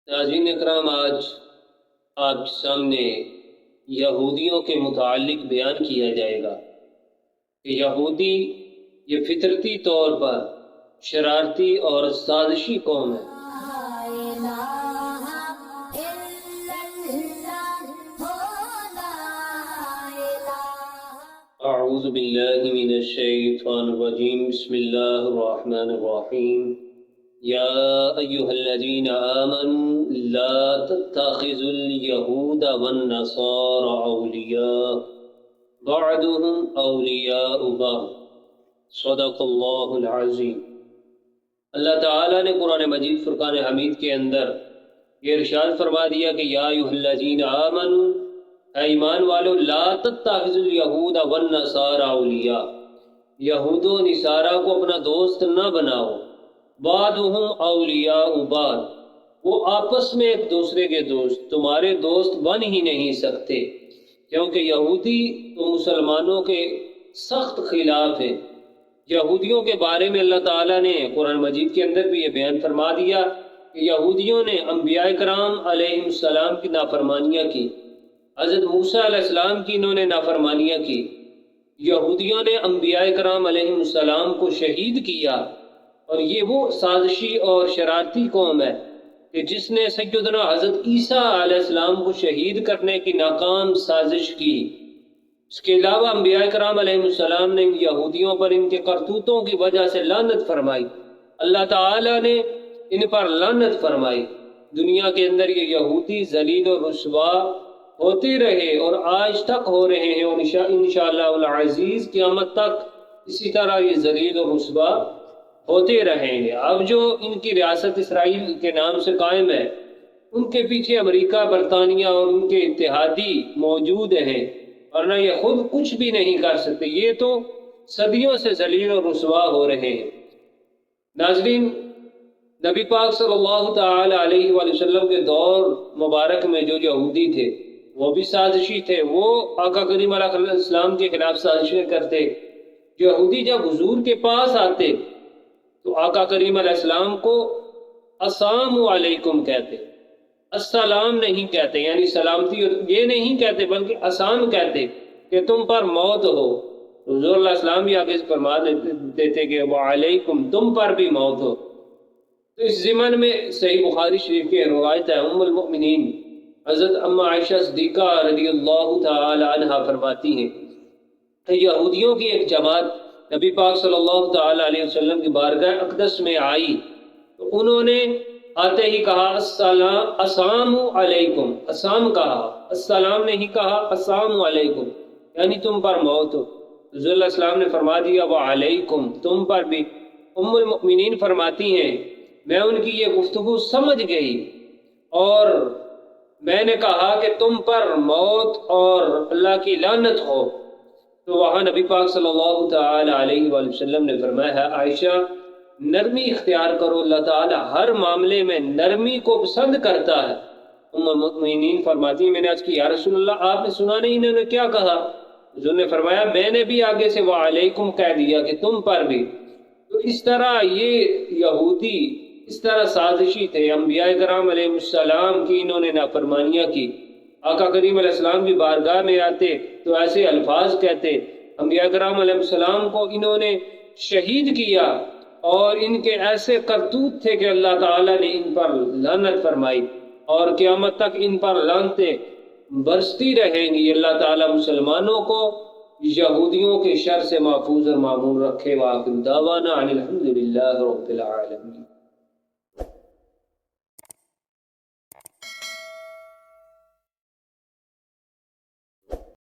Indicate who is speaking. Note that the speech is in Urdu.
Speaker 1: ناظرین اکرام، آج آپ کے سامنے یہودیوں کے متعلق بیان کیا جائے گا کہ یہودی یہ فطرتی طور پر شرارتی اور سازشی قوم ہے۔ اعوذ باللہ من الشیطان الرجیم، بسم اللہ الرحمن الرحیم۔ یا ایہا الذین آمنوا لا تتخذوا اليہود والنصارى اولیاء بعضهم اولیاء بعض، صدق اللہ العظیم۔ اللہ تعالیٰ نے قرآن مجید فرقان حمید کے اندر یہ ارشاد فرما دیا کہ یا ایہا الذین آمنوا، اے ایمان والو، لا تتخذوا الیہود والنصارى اولیاء، یہود و نصارہ کو اپنا دوست نہ بناؤ، بعضهم اولیاء بعض، وہ آپس میں ایک دوسرے کے دوست تمہارے دوست بن ہی نہیں سکتے، کیونکہ یہودی تو مسلمانوں کے سخت خلاف ہیں۔ یہودیوں کے بارے میں اللہ تعالیٰ نے قرآن مجید کے اندر بھی یہ بیان فرما دیا کہ یہودیوں نے انبیاء کرام علیہ السلام کی نافرمانیاں کی، حضرت موسیٰ علیہ السلام کی انہوں نے نافرمانیاں کی، یہودیوں نے انبیاء کرام علیہ السلام کو شہید کیا، اور یہ وہ سازشی اور شرارتی قوم ہے کہ جس نے سیدنا حضرت عیسیٰ علیہ السلام کو شہید کرنے کی ناکام سازش کی۔ اس کے علاوہ انبیاء کرام علیہ السلام نے یہودیوں پر ان کے کرتوتوں کی وجہ سے لعنت فرمائی، اللہ تعالیٰ نے ان پر لعنت فرمائی۔ دنیا کے اندر یہ یہودی ذلیل و رسوا ہوتے رہے اور آج تک ہو رہے ہیں، اور انشاءاللہ العزیز قیامت تک اسی طرح یہ ذلیل و رسوا ہوتے رہیں گے۔ اب جو ان کی ریاست اسرائیل کے نام سے قائم ہے، ان کے پیچھے امریکہ، برطانیہ اور ان کے اتحادی موجود ہیں، ورنہ یہ خود کچھ بھی نہیں کر سکتے، یہ تو صدیوں سے ذلیل و رسوا ہو رہے ہیں۔ ناظرین، نبی پاک صلی اللہ تعالی علیہ وآلہ وسلم کے دور مبارک میں جو یہودی تھے وہ بھی سازشی تھے، وہ آقا کریم علیہ السلام کے خلاف سازشیں کرتے۔ یہودی جب حضور کے پاس آتے تو آقا کریم علیہ السلام کو السلام علیکم کہتے، السلام نہیں کہتے، یعنی سلامتی یہ نہیں کہتے بلکہ السلام کہتے کہ تم پر موت ہو۔ حضور علیہ السلام بھی آگے سے فرما دیتے کہ وعلیکم، تم پر بھی موت ہو۔ تو اس ضمن میں صحیح بخاری شریف کی روایت ہے، ام المؤمنین حضرت اما عائشہ صدیقہ رضی اللہ تعالی عنہا فرماتی ہیں کہ یہودیوں کی ایک جماعت نبی پاک صلی اللہ تعالی علیہ وسلم کی بارگاہ اقدس میں آئی، تو انہوں نے آتے ہی کہا السلام علیکم، السلام کہا، السلام نہیں کہا، السلام علیکم، یعنی تم پر موت ہو۔ حضور علیہ السلام نے فرما دیا وعلیکم، تم پر بھی۔ ام المؤمنین فرماتی ہیں میں ان کی یہ گفتگو سمجھ گئی اور میں نے کہا کہ تم پر موت اور اللہ کی لعنت ہو۔ تو وہاں نبی پاک صلی اللہ تعالی علیہ وآلہ وسلم نے فرمایا ہے عائشہ، نرمی اختیار کرو، اللہ تعالی ہر معاملے میں نرمی کو پسند کرتا ہے۔ ام المؤمنین فرماتی ہیں میں نے عرض کی یا رسول اللہ، آپ نے سنا نہیں انہوں نے کیا کہا؟ حضور نے فرمایا میں نے بھی آگے سے وعلیکم کہہ دیا کہ تم پر بھی۔ تو اس طرح یہ یہودی اس طرح سازشی تھے، انبیاء کرام علیہ السلام کی انہوں نے نافرمانیاں کی، آقا کریم علیہ السلام کی بارگاہ میں آتے تو ایسے الفاظ کہتے، انبیاء کرام علیہ السلام کو انہوں نے شہید کیا، اور ان کے ایسے کرتوت تھے کہ اللہ تعالیٰ نے ان پر لعنت فرمائی، اور قیامت تک ان پر لعنتیں برستی رہیں گی۔ اللہ تعالیٰ مسلمانوں کو یہودیوں کے شر سے محفوظ اور معمون رکھے۔ وآخر دعوانا ان الحمد للہ رب العالمین۔